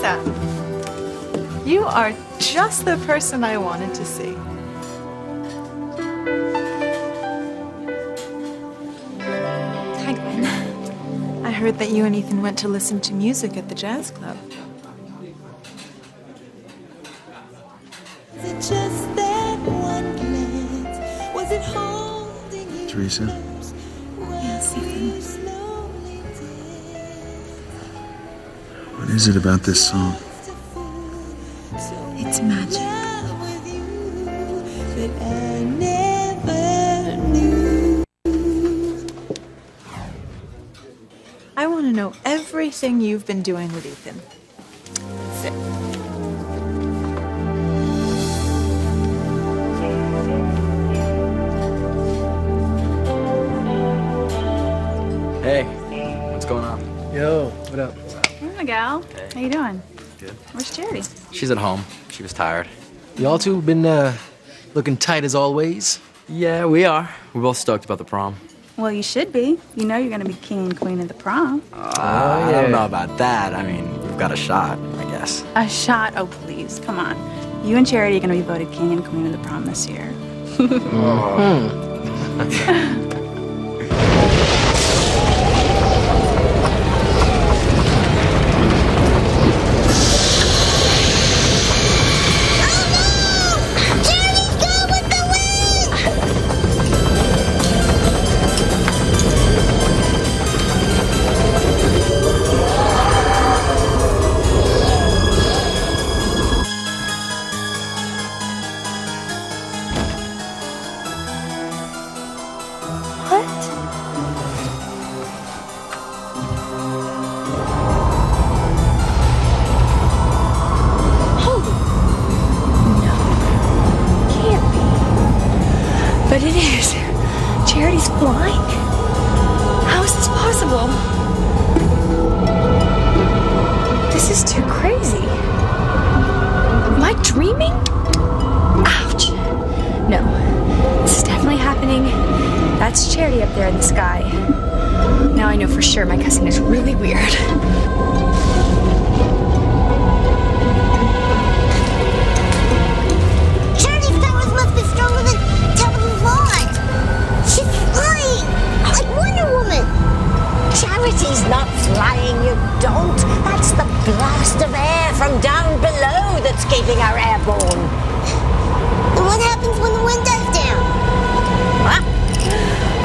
Lisa, you are just the person I wanted to see. Hi, Gwen. I heard that you and Ethan went to listen to music at the jazz club. Is it just that one glance? Was it holding you? Teresa? Yes, Ethan. What is it about this song? It's magic. I want to know everything you've been doing with Ethan. Sit. Hey, what's going on? Yo, what up? Hey, Miguel. Hey. How you doing? Good. Where's Charity? She's at home. She was tired. Y'all two been looking tight as always? Yeah, we are. We're both stoked about the prom. Well, you should be. You know you're gonna be king and queen of the prom. I don't know about that. I mean, we've got a shot, I guess. A shot? Oh, please. Come on. You and Charity are gonna be voted king and queen of the prom this year. But it is. Charity's flying? How is this possible? This is too crazy. Am I dreaming? Ouch. No, this is definitely happening. That's Charity up there in the sky. Now I know for sure my cousin is really weird. Charity's not flying, you don't. That's the blast of air from down below that's keeping her airborne. And what happens when the wind dies down?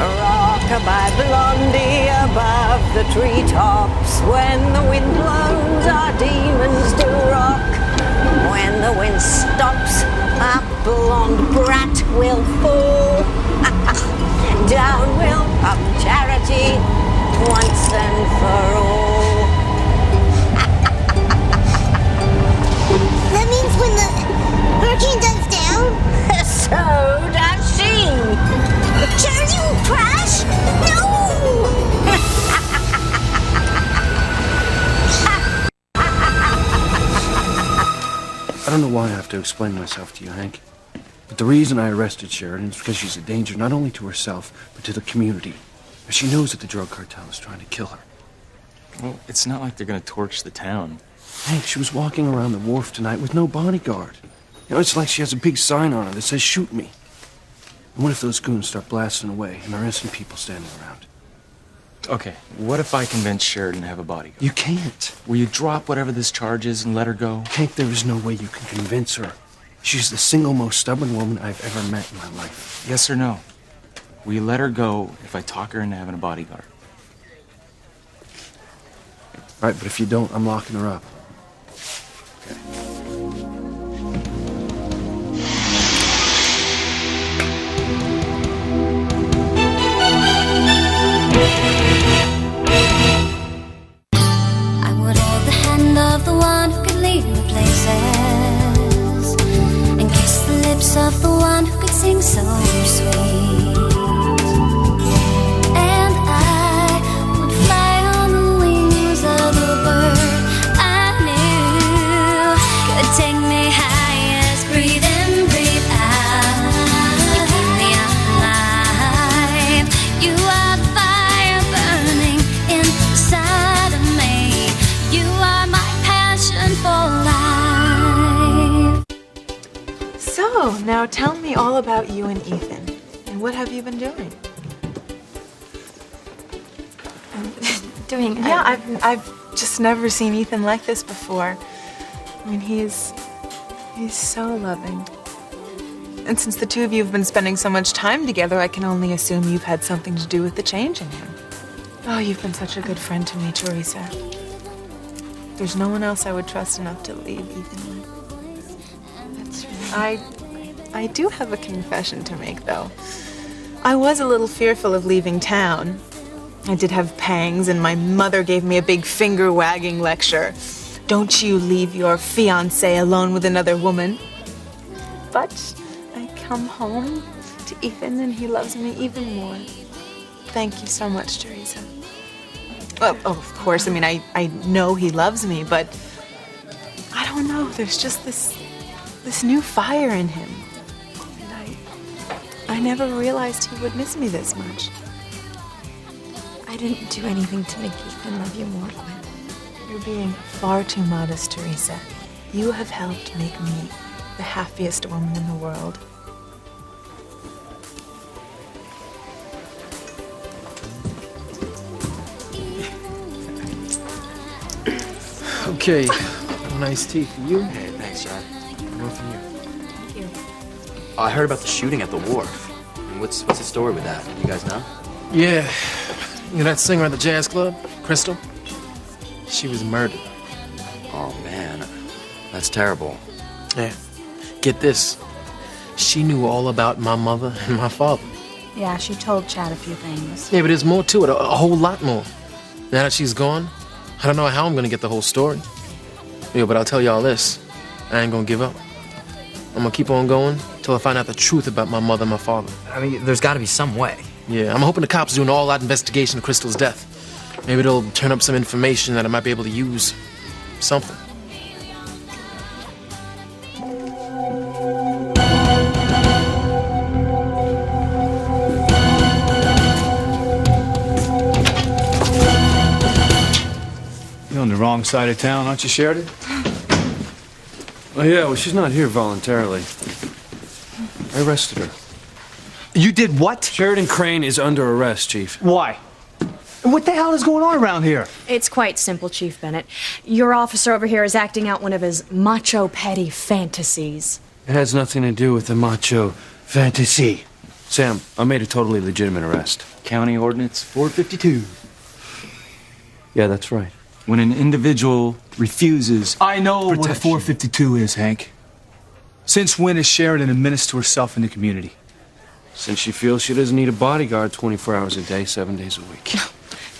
Rock-a-bye blondie above the treetops. When the wind blows, our demons do rock. When the wind stops, a blonde brat will fall. Down will come Charity, once and for all. That means when the hurricane dies down? So does she. Charity will crash? No! I don't know why I have to explain myself to you, Hank. But the reason I arrested Sheridan is because she's a danger not only to herself, but to the community. She knows that the drug cartel is trying to kill her. Well, it's not like they're gonna torch the town. Hank, she was walking around the wharf tonight with no bodyguard. You know, it's like she has a big sign on her that says, "Shoot me." And what if those goons start blasting away and there are innocent people standing around? Okay, what if I convince Sheridan to have a bodyguard? You can't. Will you drop whatever this charge is and let her go? Hank, there is no way you can convince her. She's the single most stubborn woman I've ever met in my life. Yes or no? Will you let her go if I talk her into having a bodyguard? Right, but if you don't, I'm locking her up. Okay. I would hold the hand of the one who could lead me places and kiss the lips of the one who could sing so sweet. And I would fly on the wings of a bird. I Now tell me all about you and Ethan. And what have you been doing? Yeah, I've just never seen Ethan like this before. I mean, he's so loving. And since the two of you have been spending so much time together, I can only assume you've had something to do with the change in him. Oh, you've been such a good friend to me, Teresa. There's no one else I would trust enough to leave Ethan with. That's really... I do have a confession to make, though. I was a little fearful of leaving town. I did have pangs, and my mother gave me a big finger-wagging lecture. Don't you leave your fiancé alone with another woman. But I come home to Ethan, and he loves me even more. Thank you so much, Teresa. Well, oh, of course, I mean, I know he loves me, but I don't know, there's just this new fire in him. And I never realized he would miss me this much. I didn't do anything to make Ethan love you more, Gwen. You're being far too modest, Teresa. You have helped make me the happiest woman in the world. Okay, nice tea for you. Hey, thanks, Chad. One for you. Thank you. Oh, I heard about the shooting at the wharf. And what's the story with that? You guys know? Yeah. You know that singer at the jazz club, Crystal? She was murdered. Oh, man. That's terrible. Yeah. Get this. She knew all about my mother and my father. Yeah, she told Chad a few things. Yeah, but there's more to it, a whole lot more. Now that she's gone, I don't know how I'm gonna get the whole story. Yeah, but I'll tell y'all this. I ain't gonna give up. I'm gonna keep on going till I find out the truth about my mother and my father. I mean, there's got to be some way. Yeah, I'm hoping the cops do an all-out investigation of Crystal's death. Maybe they'll turn up some information that I might be able to use. Something. You're on the wrong side of town, aren't you, Sheridan? Oh, yeah, well, she's not here voluntarily. I arrested her. You did what? Sheridan Crane is under arrest, Chief. Why? What the hell is going on around here? It's quite simple, Chief Bennett. Your officer over here is acting out one of his macho petty fantasies. It has nothing to do with the macho fantasy. Sam, I made a totally legitimate arrest. County Ordinance 452. Yeah, that's right. When an individual refuses... I know what a protection. 452 is, Hank. Since when has Sheridan administered herself in the community? Since she feels she doesn't need a bodyguard 24 hours a day, 7 days a week.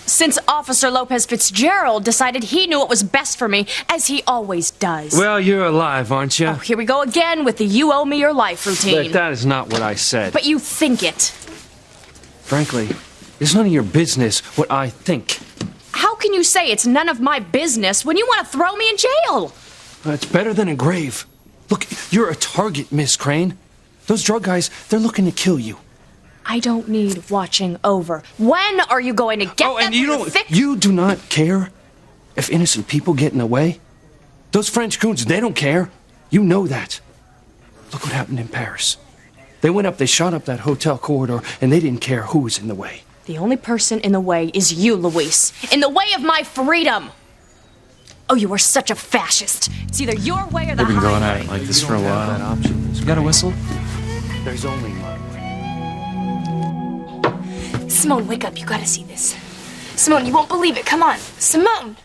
Since Officer Lopez Fitzgerald decided he knew what was best for me, as he always does. Well, you're alive, aren't you? Oh, here we go again with the you owe me your life routine. Look, that is not what I said. But you think it. Frankly, it's none of your business what I think. How can you say it's none of my business when you want to throw me in jail? It's better than a grave. Look, you're a target, Miss Crane. Those drug guys, they're looking to kill you. I don't need watching over. When are you going to get them? And you do not care if innocent people get in the way? Those French goons, they don't care. You know that. Look what happened in Paris. They went up, they shot up that hotel corridor, and they didn't care who was in the way. The only person in the way is you, Luis. In the way of my freedom. Oh, you are such a fascist. It's either your way or the They've been going highway. at it like this for a while. You got a whistle? There's only one. Simone, wake up. You gotta see this. Simone, you won't believe it. Come on. Simone!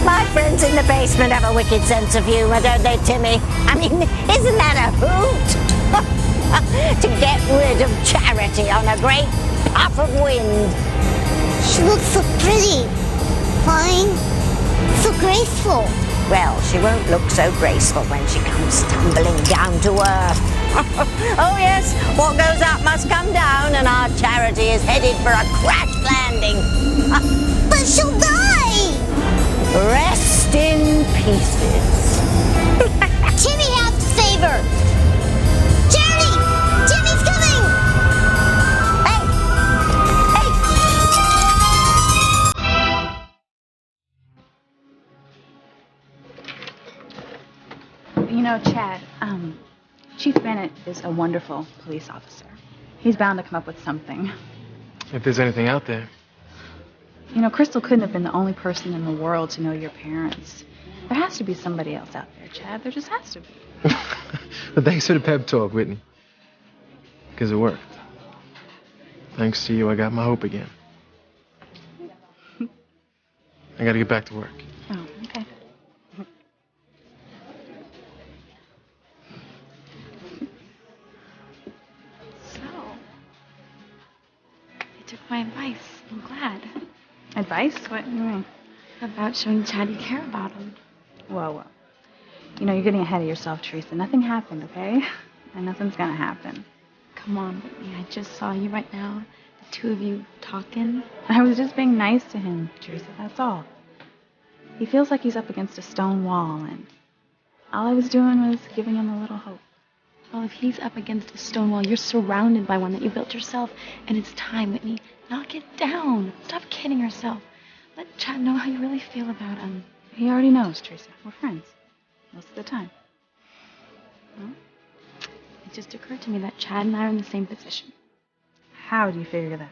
My friends in the basement have a wicked sense of humor, don't they, Timmy? I mean, isn't that a hoot? To get rid of Charity on a great puff of wind. She looks so pretty. Fine. So graceful. Well, she won't look so graceful when she comes tumbling down to earth. Oh, yes, what goes up must come down, and our Charity is headed for a crash landing. But she'll die! Rest in pieces. Timmy has to save her! Charity! Timmy's coming! You know, Chad, Chief Bennett is a wonderful police officer. He's bound to come up with something. If there's anything out there. You know, Crystal couldn't have been the only person in the world to know your parents. There has to be somebody else out there, Chad. There just has to be. But thanks for the pep talk, Whitney. Because it worked. Thanks to you, I got my hope again. I gotta get back to work. Oh, okay. So, you took my advice. I'm glad. Advice? What do you mean? About showing Chad you care about him. Whoa. You know, you're getting ahead of yourself, Teresa. Nothing happened, okay? And nothing's gonna happen. Come on, Whitney. I just saw you right now. The two of you talking. I was just being nice to him, Teresa, that's all. He feels like he's up against a stone wall, and all I was doing was giving him a little hope. Well, if he's up against a stone wall, you're surrounded by one that you built yourself, and it's time, Whitney. Knock it down. Stop kidding yourself. Let Chad know how you really feel about him. He already knows, Teresa. We're friends. Most of the time. Well, it just occurred to me that Chad and I are in the same position. How do you figure that?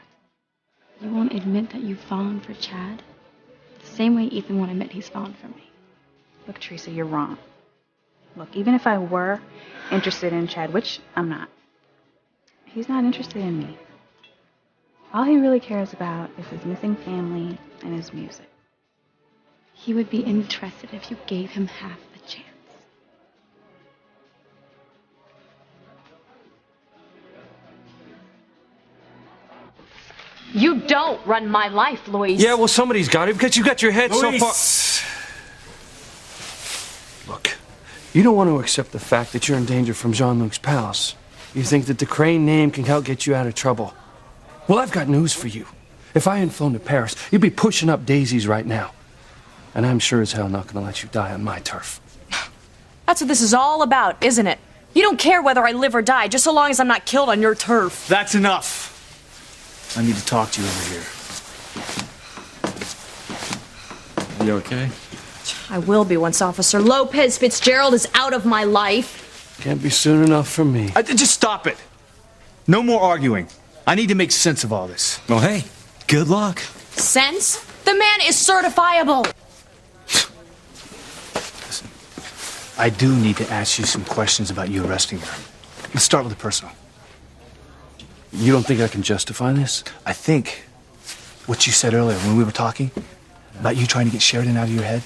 You won't admit that you've fallen for Chad? The same way Ethan won't admit he's fallen for me. Look, Teresa, you're wrong. Look, even if I were interested in Chad, which I'm not, he's not interested in me. All he really cares about is his missing family and his music. He would be interested if you gave him half the chance. You don't run my life, Louise. Yeah, well, somebody's got it because you got your head so far. Look, you don't want to accept the fact that you're in danger from Jean-Luc's palace. You think that the Crane name can help get you out of trouble. Well, I've got news for you. If I hadn't flown to Paris, you'd be pushing up daisies right now. And I'm sure as hell not going to let you die on my turf. That's what this is all about, isn't it? You don't care whether I live or die, just so long as I'm not killed on your turf. That's enough. I need to talk to you over here. You okay? I will be once Officer Lopez Fitzgerald is out of my life. Can't be soon enough for me. Just stop it. No more arguing. I need to make sense of all this. Well, hey, good luck. Sense? The man is certifiable. Listen, I do need to ask you some questions about you arresting her. Let's start with the personal. You don't think I can justify this? I think what you said earlier when we were talking about you trying to get Sheridan out of your head,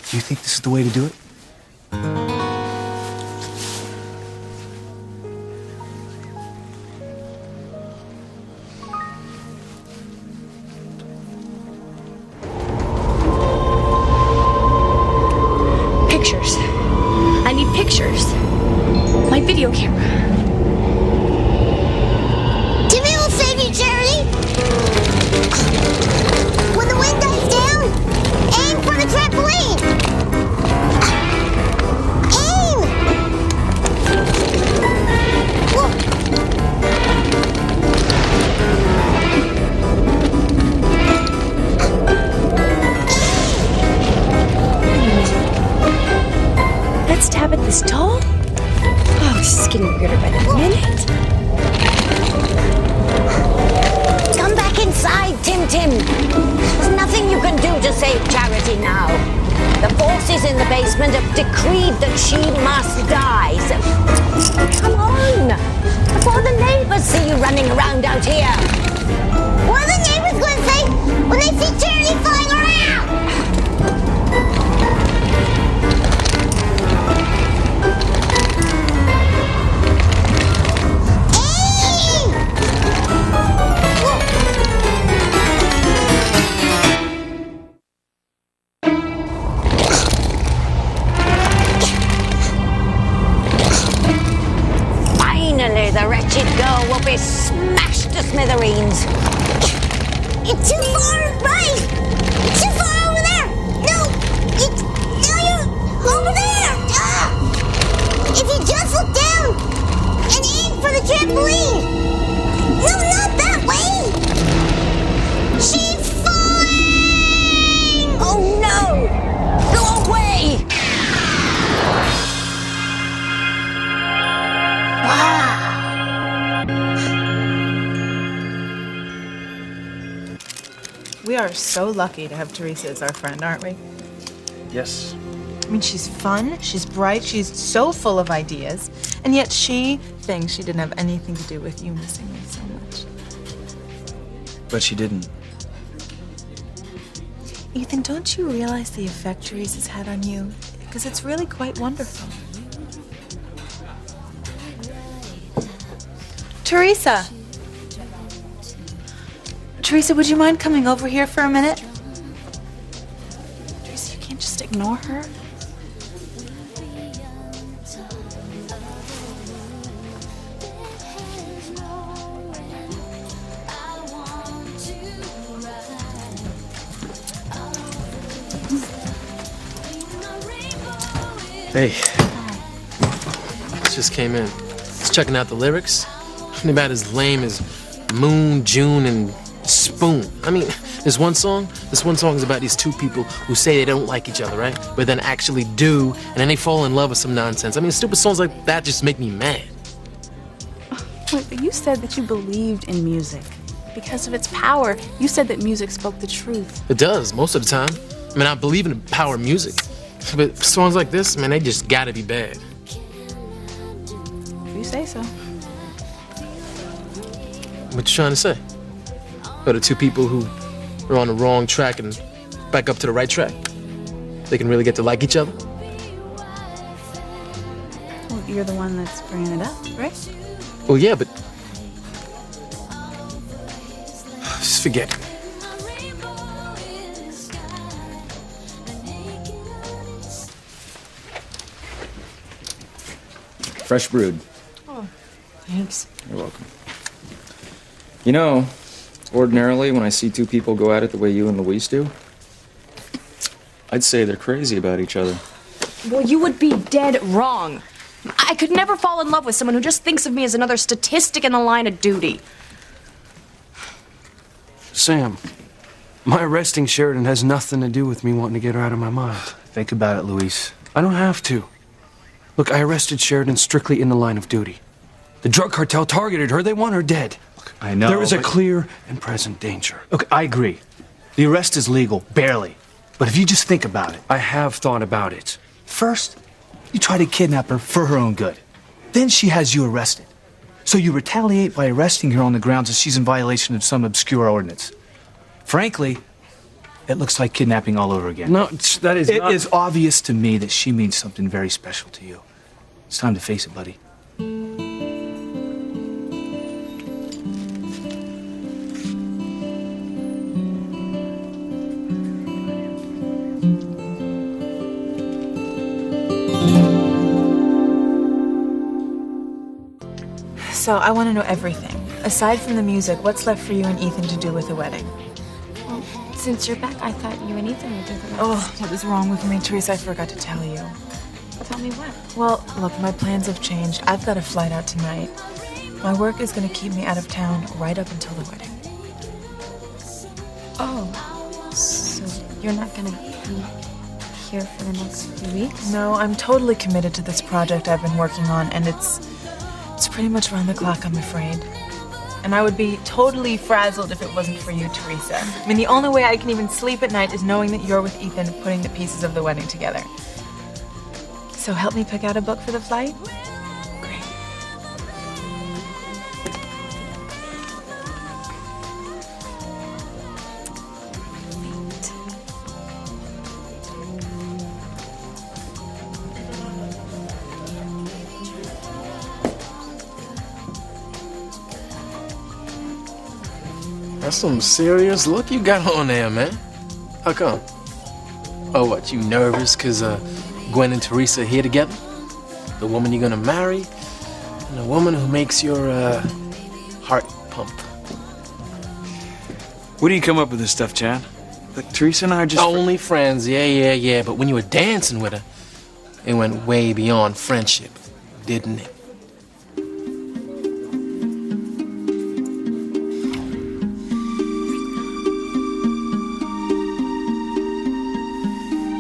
do you think this is the way to do it? Pictures. I need pictures. My video camera. Timmy will save you, Charity! When the wind dies down, aim for the trampoline! Aim! Whoa. Let's tap at this doll? Oh, this is getting weirder by the minute. Come back inside, Tim Tim. There's nothing you can do to save Charity now. The forces in the basement have decreed that she must die. So, come on, before the neighbors see you running around out here. What are the neighbors going to say when they see Charity flying around? Finally, the wretched girl will be smashed to smithereens. It's too far right! It's too far over there! No! It's... No, you're over there! Ah! If you just look down and aim for the trampoline! No, not that way! She's falling! Oh no! Go away! We are so lucky to have Teresa as our friend, aren't we? Yes. I mean, she's fun, she's bright, she's so full of ideas, and yet she thinks she didn't have anything to do with you missing me so much. But she didn't. Ethan, don't you realize the effect Teresa's had on you? Because it's really quite wonderful. Teresa! Teresa, would you mind coming over here for a minute? Teresa, you can't just ignore her. Hey. Just came in. Just checking out the lyrics. They're about as lame as Moon, June, and Spoon. I mean, this one song is about these two people who say they don't like each other, right? But then actually do, and then they fall in love with some nonsense. I mean, stupid songs like that just make me mad. Wait, but you said that you believed in music. Because of its power, you said that music spoke the truth. It does, most of the time. I mean, I believe in the power of music. But songs like this, man, they just gotta be bad. If you say so. What you trying to say? Or the two people who are on the wrong track and back up to the right track, they can really get to like each other? Well, you're the one that's bringing it up, right? Well, yeah, but just forget it. Fresh brewed. Oh, thanks. You're welcome. You know, ordinarily when I see two people go at it the way you and Luis do, I'd say they're crazy about each other. Well, you would be dead wrong. I could never fall in love with someone who just thinks of me as another statistic in the line of duty. Sam, my arresting Sheridan has nothing to do with me wanting to get her out of my mind. Think about it, Luis. I don't have to. Look, I arrested Sheridan strictly in the line of duty. The drug cartel targeted her. They want her dead. Look, I know. There is a clear and present danger. Look, I agree. The arrest is legal, barely. But if you just think about it. I have thought about it. First, you try to kidnap her for her own good. Then she has you arrested. So you retaliate by arresting her on the grounds that she's in violation of some obscure ordinance. Frankly, it looks like kidnapping all over again. No, that is It not... is obvious to me that she means something very special to you. It's time to face it, buddy. So I want to know everything. Aside from the music, what's left for you and Ethan to do with the wedding? Well, since you're back, I thought you and Ethan would do the rest. Oh, what is wrong with me, Teresa? I forgot to tell you. Tell me what? Well, look, my plans have changed. I've got a flight out tonight. My work is going to keep me out of town right up until the wedding. Oh, so you're not gonna be here for the next few weeks? No, I'm totally committed to this project I've been working on, and it's pretty much round the clock, I'm afraid. And I would be totally frazzled if it wasn't for you, Teresa. I mean, the only way I can even sleep at night is knowing that you're with Ethan putting the pieces of the wedding together. So help me pick out a book for the flight? Great. That's some serious look you got on there, man. How come? Oh, what, you nervous because Gwen and Teresa are here together? The woman you're gonna marry, and the woman who makes your heart pump. Where do you come up with this stuff, Chad? Like, Teresa and I are just... Only friends, yeah. But when you were dancing with her, it went way beyond friendship, didn't it?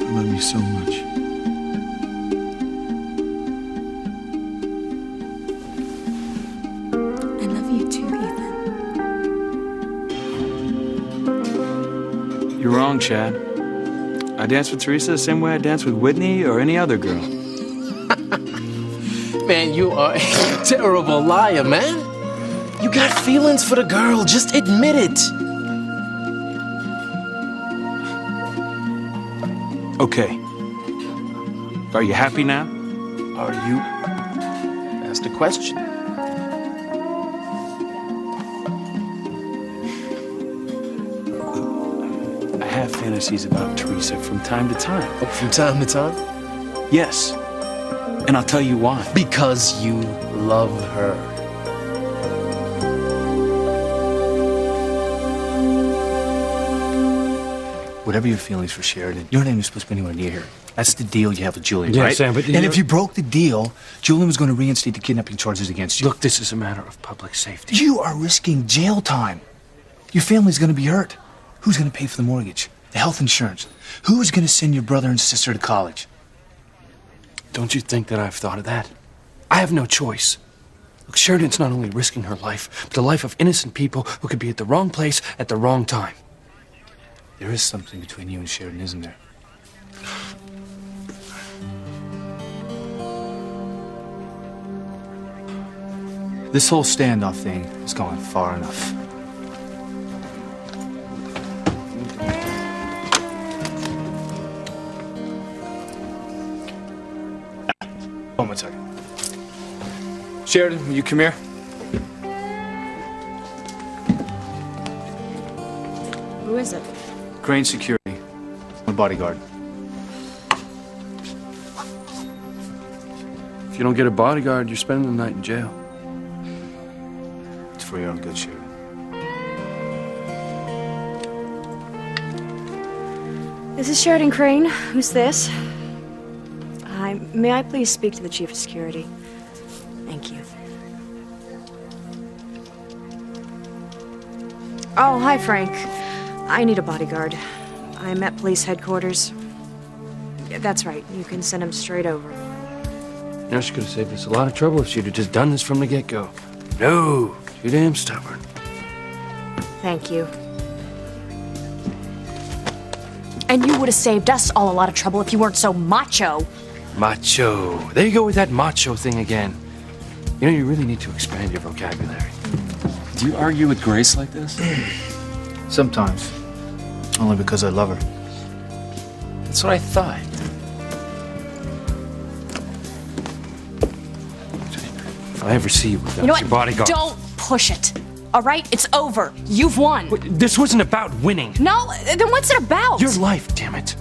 I love you so much. I love you too, Ethan. You're wrong, Chad. I dance with Teresa the same way I dance with Whitney or any other girl. Man, you are a terrible liar, man. You got feelings for the girl. Just admit it. Okay. Are you happy now? Are you? That's the question. I have fantasies about Teresa from time to time. Oh, from time to time? Yes. And I'll tell you why. Because you love her. Whatever your feelings for Sheridan, your name is supposed to be anywhere near here. That's the deal you have with Julian, Yeah, right? Sam, but and if you broke the deal, Julian was going to reinstate the kidnapping charges against you. Look, this is a matter of public safety. You are risking jail time. Your family's going to be hurt. Who's going to pay for the mortgage, the health insurance? Who's going to send your brother and sister to college? Don't you think that I've thought of that? I have no choice. Look, Sheridan's not only risking her life, but the life of innocent people who could be at the wrong place at the wrong time. There is something between you and Sheridan, isn't there? This whole standoff thing is going far enough. Hold on a second. Sheridan, will you come here? Who is it? Crane Security. My bodyguard. If you don't get a bodyguard, you're spending the night in jail. It's for your own good, Sheridan. This is Sheridan Crane. Who's this? Hi, may I please speak to the Chief of Security? Thank you. Oh, hi, Frank. I need a bodyguard. I'm at police headquarters. That's right. You can send him straight over. You know, she could have saved us a lot of trouble if she'd have just done this from the get-go. No, too damn stubborn. Thank you. And you would have saved us all a lot of trouble if you weren't so macho. Macho. There you go with that macho thing again. You know, you really need to expand your vocabulary. Do you argue with Grace like this? Sometimes. Only because I love her. That's what I thought. If I ever see you without You know your what? bodyguard... Don't push it. All right? It's over. You've won. This wasn't about winning. No? Then what's it about? Your life, damn it.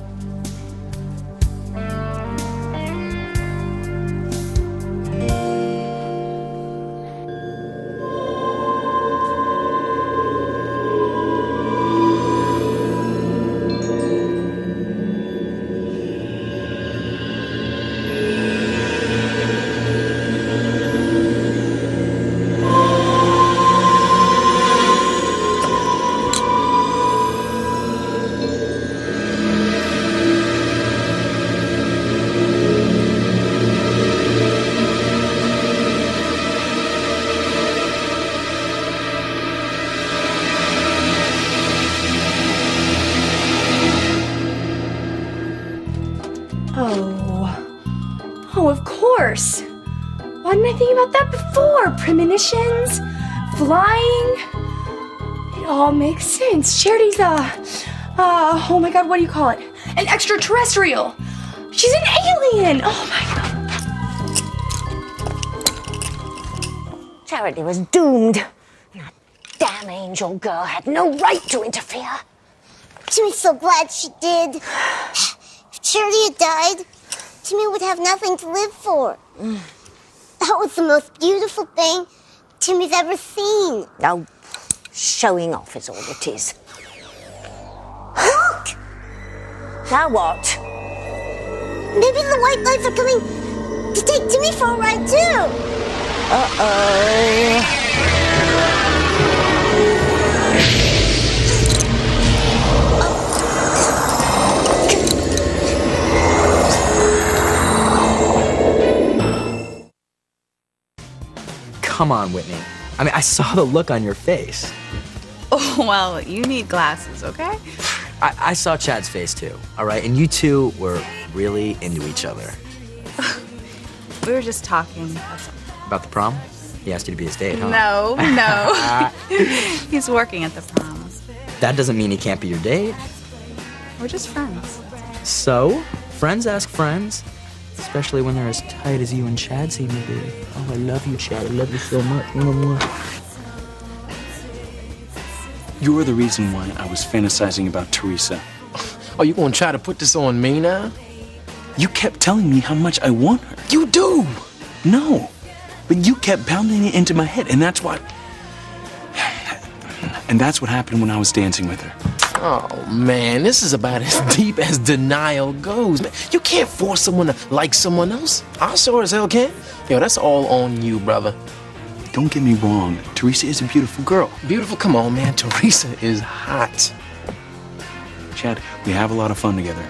Oh, of course. Why didn't I think about that before? Premonitions, flying. It all makes sense. Charity's oh my God, what do you call it? An extraterrestrial. She's an alien. Oh my God. Charity was doomed. That damn angel girl had no right to interfere. Timmy's so glad she did. If Charity had died, Timmy would have nothing to live for. That was the most beautiful thing Timmy's ever seen. Oh, showing off is all it is. Look! Now what? Maybe the white lights are coming to take Timmy for a ride, too. Uh-oh. Come on, Whitney. I mean, I saw the look on your face. Oh, well, you need glasses, okay? I saw Chad's face too, all right? And you two were really into each other. We were just talking. About the prom? He asked you to be his date, huh? No. He's working at the prom. That doesn't mean he can't be your date. We're just friends. So, friends ask friends, especially when they're as tight as you and Chad seem to be. Oh, I love you, Chad. I love you so much. You're the reason why I was fantasizing about Teresa. Oh, you gonna try to put this on me now? You kept telling me how much I want her. You do! No, but you kept pounding it into my head, and that's what... And that's what happened when I was dancing with her. Oh, man, this is about as deep as denial goes, man. You can't force someone to like someone else. I sure as hell can. Yo, that's all on you, brother. Don't get me wrong. Teresa is a beautiful girl. Beautiful? Come on, man. Teresa is hot. Chad, we have a lot of fun together,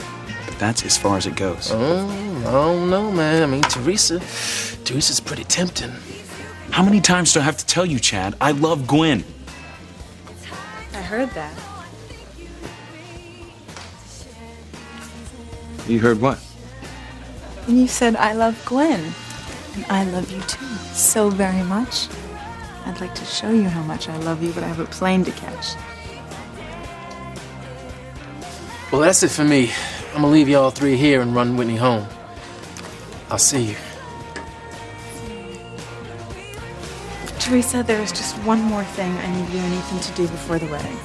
but that's as far as it goes. I don't know, man. I mean, Teresa's pretty tempting. How many times do I have to tell you, Chad? I love Gwen. I heard that. You heard what? You said, I love Gwen. And I love you too, so very much. I'd like to show you how much I love you, but I have a plane to catch. Well, that's it for me. I'm gonna leave y'all three here and run Whitney home. I'll see you. Teresa, there is just one more thing I need you and Ethan to do before the wedding.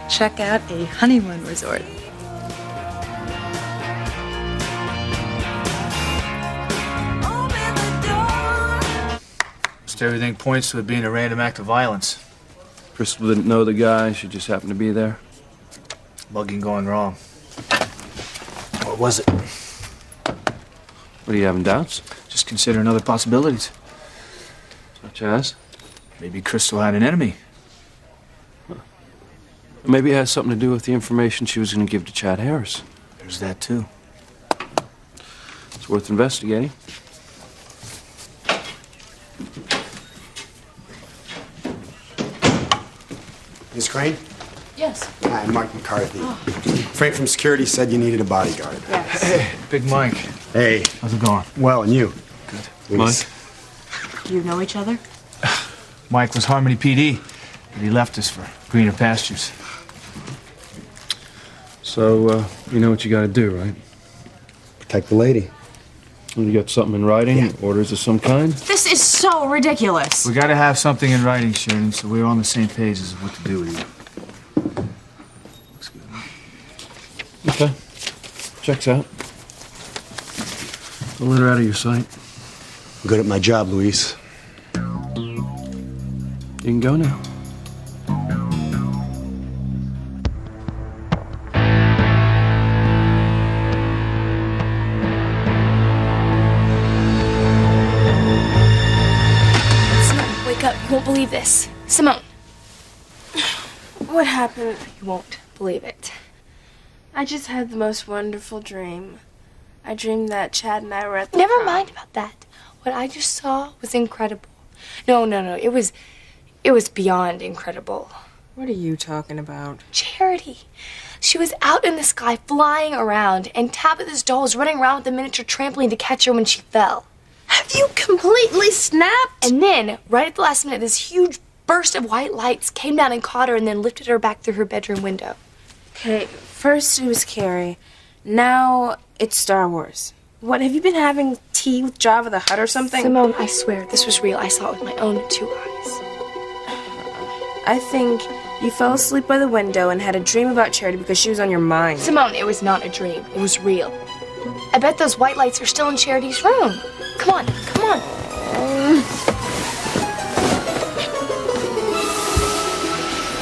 Check out a honeymoon resort. Everything points to it being a random act of violence. Crystal didn't know the guy. She just happened to be there. Mugging gone wrong. What was it? What, are you having doubts? Just considering other possibilities. Such as? Maybe Crystal had an enemy. Maybe it has something to do with the information she was going to give to Chad Harris. There's that, too. It's worth investigating. Miss Crane? Yes. Hi, I'm Mark McCarthy. Frank from security said you needed a bodyguard. Yes. Hey, Big Mike. Hey. How's it going? Well, and you? Good. Luis. Do you know each other? Mike was Harmony PD, but he left us for greener pastures. So, you know what you gotta do, right? Protect the lady. You got something in writing? Yeah. Orders of some kind? This is so ridiculous. We gotta have something in writing, Sheridan, so we're on the same page as what to do with you. Looks good. Okay. Checks out. Don't let her out of your sight. I'm good at my job, Luis. You can go now. You won't believe this. Simone. What happened? You won't believe it. I just had the most wonderful dream. I dreamed that Chad and I were at the Never prom. mind about that. What I just saw was incredible. No. It was beyond incredible. What are you talking about? Charity. She was out in the sky flying around, and Tabitha's doll was running around with the miniature trampoline to catch her when she fell. Have you completely snapped? And then, right at the last minute, this huge burst of white lights came down and caught her and then lifted her back through her bedroom window. Okay, first it was Carrie. Now it's Star Wars. What, have you been having tea with Jabba the Hutt or something? Simone, I swear, this was real. I saw it with my own 2 eyes. I think you fell asleep by the window and had a dream about Charity because she was on your mind. Simone, it was not a dream. It was real. I bet those white lights are still in Charity's room. Come on, come on.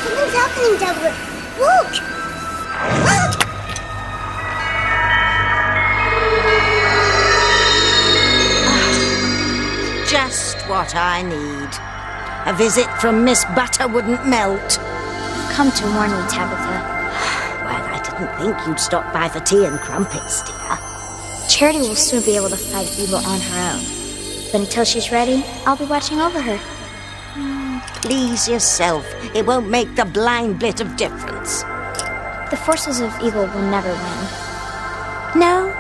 Something's happening, Deborah. Look! Look! Just what I need. A visit from Miss Butter wouldn't melt. Come to warn me, Tabitha. Well, I didn't think you'd stop by for tea and crumpets, dear. Charity will soon be able to fight evil on her own. But until she's ready, I'll be watching over her. Please yourself. It won't make the blind bit of difference. The forces of evil will never win. No?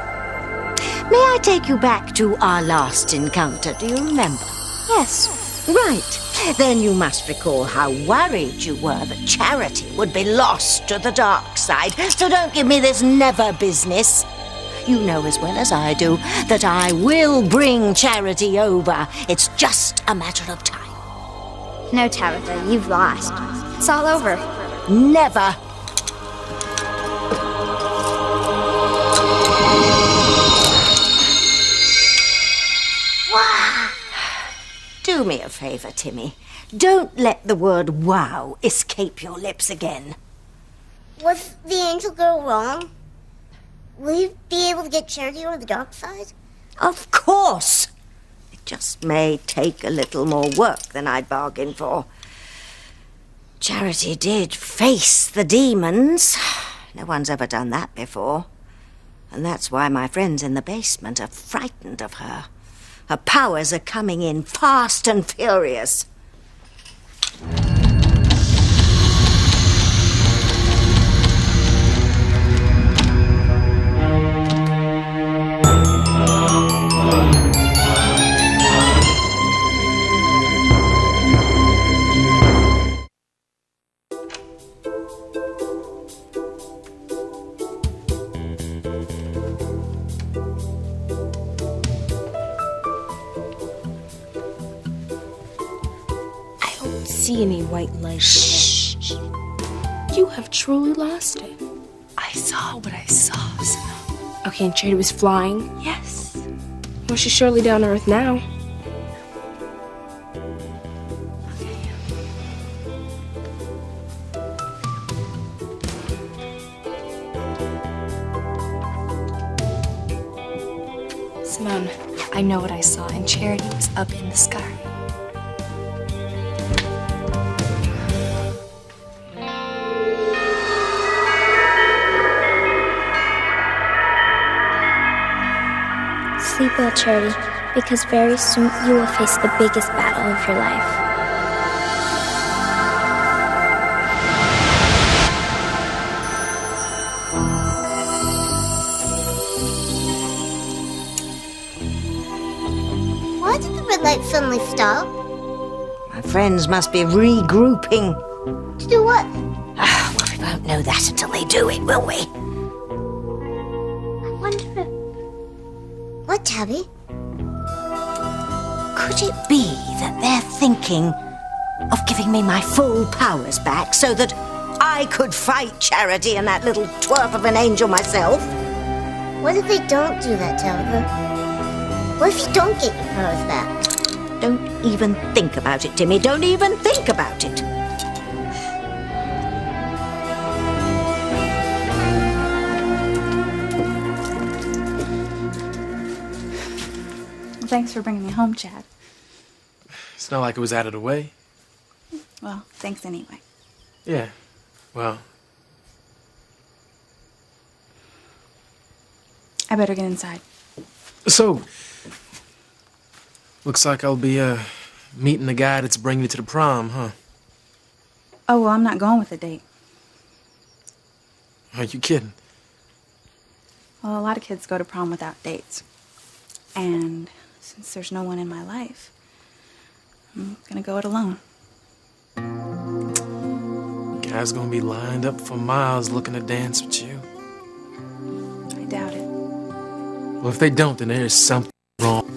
May I take you back to our last encounter? Do you remember? Yes. Right. Then you must recall how worried you were that Charity would be lost to the dark side. So don't give me this never business. You know as well as I do that I will bring Charity over. It's just a matter of time. No, Tabitha, you've lost. It's all over. Never. Do me a favor, Timmy. Don't let the word wow escape your lips again. Was the angel girl wrong? Will you be able to get Charity over the dark side? Of course. It just may take a little more work than I'd bargained for. Charity did face the demons. No one's ever done that before. And that's why my friends in the basement are frightened of her. Her powers are coming in fast and furious. See any white light. Shh. You have truly lost it. I saw what I saw, Simone. Okay, and Charity was flying? Yes. Well, she's surely down to earth now. Simone, I know what I saw, and Charity was up in the sky. Sleep well, Charity, because very soon you will face the biggest battle of your life. Why did the red light suddenly stop? My friends must be regrouping. To do what? Well, we won't know that until they do it, will we? I wonder if... What, Tabby? Could it be that they're thinking of giving me my full powers back so that I could fight Charity and that little twerp of an angel myself? What if they don't do that, Tabitha? What if you don't get your powers back? Don't even think about it, Timmy. Don't even think about it. Well, thanks for bringing me home, Chad. It's not like it was out of the way. Well, thanks anyway. Yeah, well, I better get inside. so, looks like I'll be, meeting the guy that's bringing you to the prom, huh? Oh, well, I'm not going with the date. Are you kidding? Well, a lot of kids go to prom without dates. And since there's no one in my life, I'm gonna go it alone. Guy's gonna be lined up for miles looking to dance with you. I doubt it. Well, if they don't, then there's something wrong.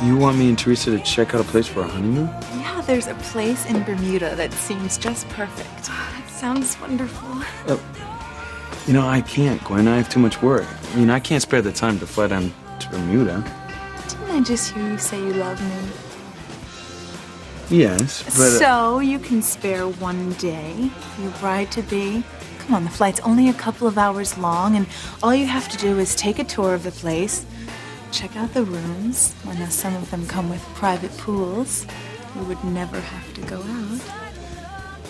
You want me and Teresa to check out a place for our honeymoon? Yeah, there's a place in Bermuda that seems just perfect. That sounds wonderful. You know, I can't, Gwen. I have too much work. I mean, I can't spare the time to fly down to Bermuda. Didn't I just hear you say you love me? Yes, but... So you can spare one day for your bride-to-be? Come on, the flight's only a couple of hours long, and all you have to do is take a tour of the place, check out the rooms. I know some of them come with private pools. You would never have to go out.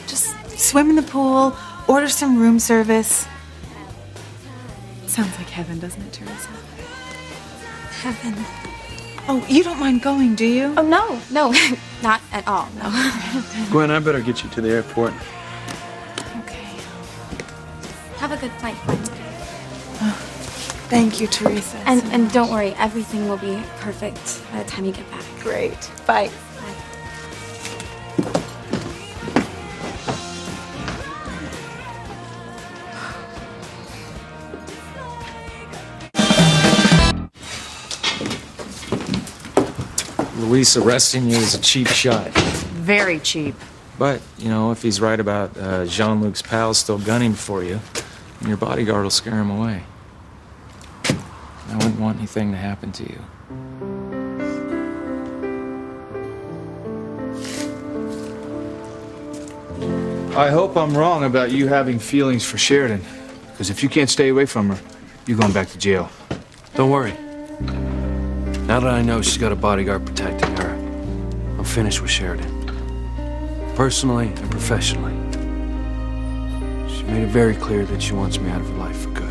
Just swim in the pool, order some room service. Sounds like heaven, doesn't it, Teresa? Heaven. Oh, you don't mind going, do you? Oh, no, not at all, no. Gwen, I better get you to the airport. Have a good flight, Gwen. Thank you, Teresa. And don't worry, everything will be perfect by the time you get back. Great. Bye. Luis arresting you is a cheap shot. Very cheap. But, you know, if he's right about Jean-Luc's pals still gunning for you, your bodyguard will scare him away. I wouldn't want anything to happen to you. I hope I'm wrong about you having feelings for Sheridan. Because if you can't stay away from her, you're going back to jail. Don't worry. Now that I know she's got a bodyguard protecting her, I'm finished with Sheridan. Personally and professionally. She made it very clear that she wants me out of her life for good.